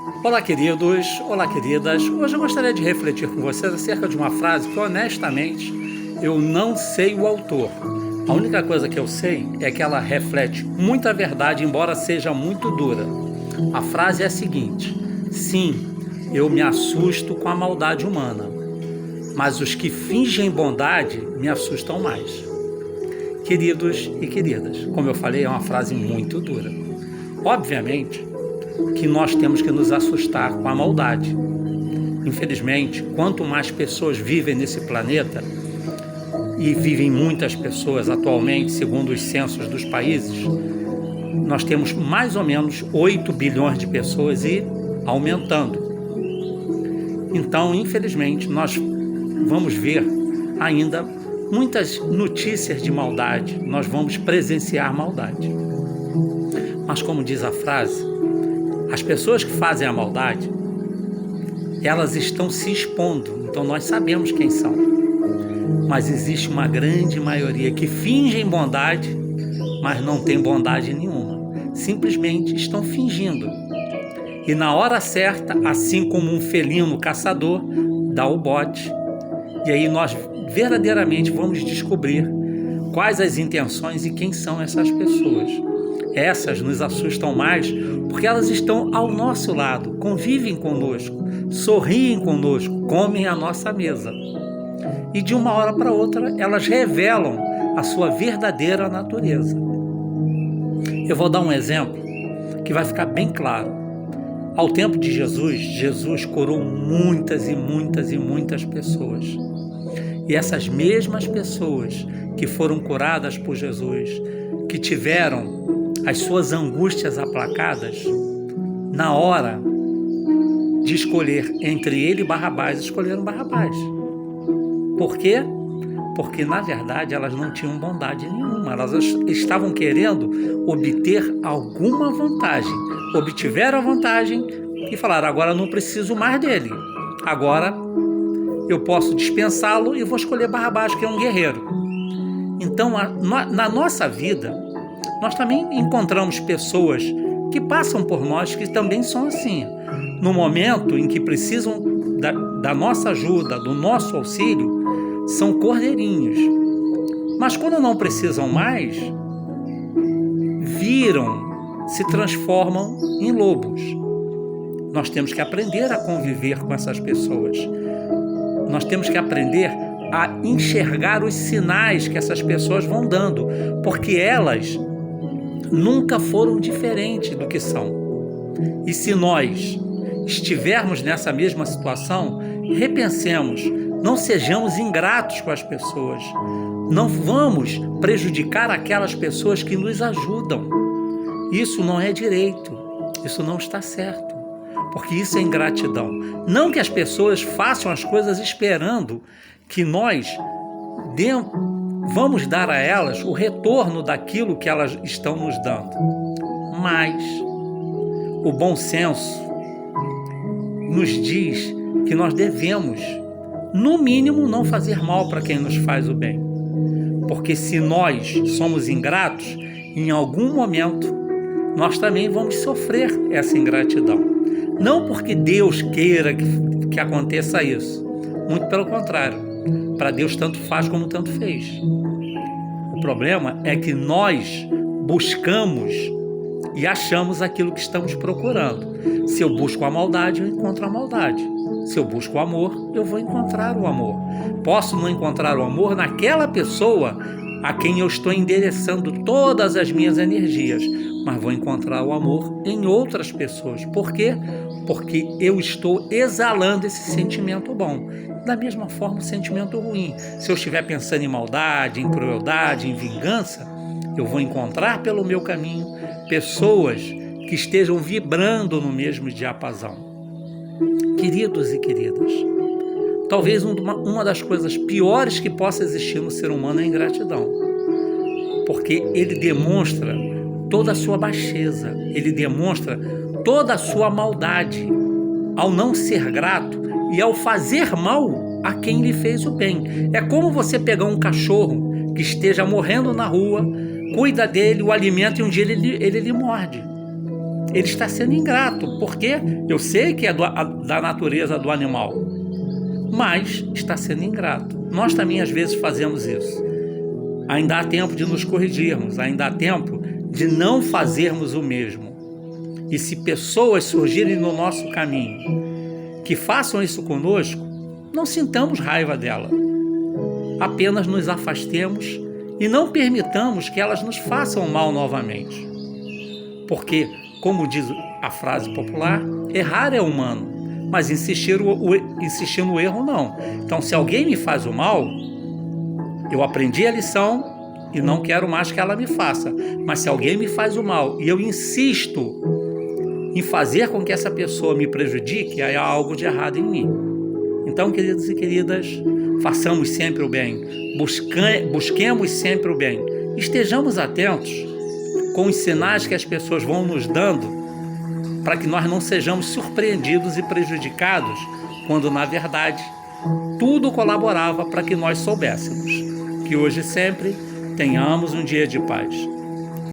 Olá, queridos, olá, queridas. Hoje eu gostaria de refletir com vocês acerca de uma frase que, honestamente, eu não sei o autor. A única coisa que eu sei é que ela reflete muita verdade, embora seja muito dura. A frase é a seguinte: sim, eu me assusto com a maldade humana, mas os que fingem bondade me assustam mais. Queridos e queridas, como eu falei, é uma frase muito dura. Obviamente que nós temos que nos assustar com a maldade. Infelizmente, quanto mais pessoas vivem nesse planeta, e vivem muitas pessoas atualmente, segundo os censos dos países, nós temos mais ou menos 8 bilhões de pessoas e aumentando. Então, infelizmente, nós vamos ver ainda muitas notícias de maldade, nós vamos presenciar maldade. Mas como diz a frase, as pessoas que fazem a maldade, elas estão se expondo, então nós sabemos quem são. Mas existe uma grande maioria que fingem bondade, mas não tem bondade nenhuma. Simplesmente estão fingindo. E na hora certa, assim como um felino caçador, dá o bote. E aí nós verdadeiramente vamos descobrir quais as intenções e quem são essas pessoas. Essas nos assustam mais porque elas estão ao nosso lado, convivem conosco, sorriem conosco, comem à nossa mesa. E de uma hora para outra elas revelam a sua verdadeira natureza. Eu vou dar um exemplo que vai ficar bem claro. Ao tempo de Jesus, Jesus curou muitas e muitas e muitas pessoas. E essas mesmas pessoas que foram curadas por Jesus, que tiveram as suas angústias aplacadas, na hora de escolher entre ele e Barrabás, escolheram Barrabás. Por quê? Porque, na verdade, elas não tinham bondade nenhuma. Elas estavam querendo obter alguma vantagem. Obtiveram a vantagem e falaram: agora não preciso mais dele. Agora eu posso dispensá-lo e vou escolher Barrabás, que é um guerreiro. Então, na nossa vida, nós também encontramos pessoas que passam por nós que também são assim. No momento em que precisam da nossa ajuda, do nosso auxílio, são cordeirinhos. Mas quando não precisam mais, se transformam em lobos. Nós temos que aprender a conviver com essas pessoas. Nós temos que aprender a enxergar os sinais que essas pessoas vão dando, porque elas nunca foram diferentes do que são. E se nós estivermos nessa mesma situação, repensemos, não sejamos ingratos com as pessoas, não vamos prejudicar aquelas pessoas que nos ajudam. Isso não é direito, isso não está certo, porque isso é ingratidão. Não que as pessoas façam as coisas esperando que nós vamos dar a elas o retorno daquilo que elas estão nos dando. Mas o bom senso nos diz que nós devemos, no mínimo, não fazer mal para quem nos faz o bem. Porque se nós somos ingratos, em algum momento nós também vamos sofrer essa ingratidão. Não porque Deus queira que aconteça isso. Muito pelo contrário. Para Deus tanto faz como tanto fez. O problema é que nós buscamos e achamos aquilo que estamos procurando. Se eu busco a maldade, eu encontro a maldade. Se eu busco o amor, eu vou encontrar o amor. Posso não encontrar o amor naquela pessoa a quem eu estou endereçando todas as minhas energias, mas vou encontrar o amor em outras pessoas. Por quê? Porque eu estou exalando esse sentimento bom. Da mesma forma, o sentimento ruim. Se eu estiver pensando em maldade, em crueldade, em vingança, eu vou encontrar pelo meu caminho pessoas que estejam vibrando no mesmo diapasão. Queridos e queridas, talvez uma das coisas piores que possa existir no ser humano é a ingratidão. Porque ele demonstra toda a sua baixeza, ele demonstra toda a sua maldade ao não ser grato e ao fazer mal a quem lhe fez o bem. É como você pegar um cachorro que esteja morrendo na rua, cuida dele, o alimenta e um dia ele lhe morde. ele está sendo ingrato, porque eu sei que é da natureza do animal, mas está sendo ingrato. Nós também às vezes fazemos isso. Ainda há tempo de nos corrigirmos, ainda há tempo de não fazermos o mesmo. E se pessoas surgirem no nosso caminho que façam isso conosco, não sintamos raiva dela. Apenas nos afastemos e não permitamos que elas nos façam mal novamente. Porque, como diz a frase popular, errar é humano, mas insistir no erro não. Então, se alguém me faz o mal, eu aprendi a lição e não quero mais que ela me faça. Mas se alguém me faz o mal e eu insisto em fazer com que essa pessoa me prejudique, aí há algo de errado em mim. Então, queridos e queridas, façamos sempre o bem, busquemos sempre o bem. Estejamos atentos com os sinais que as pessoas vão nos dando para que nós não sejamos surpreendidos e prejudicados, quando, na verdade, tudo colaborava para que nós soubéssemos. Que hoje sempre tenhamos um dia de paz.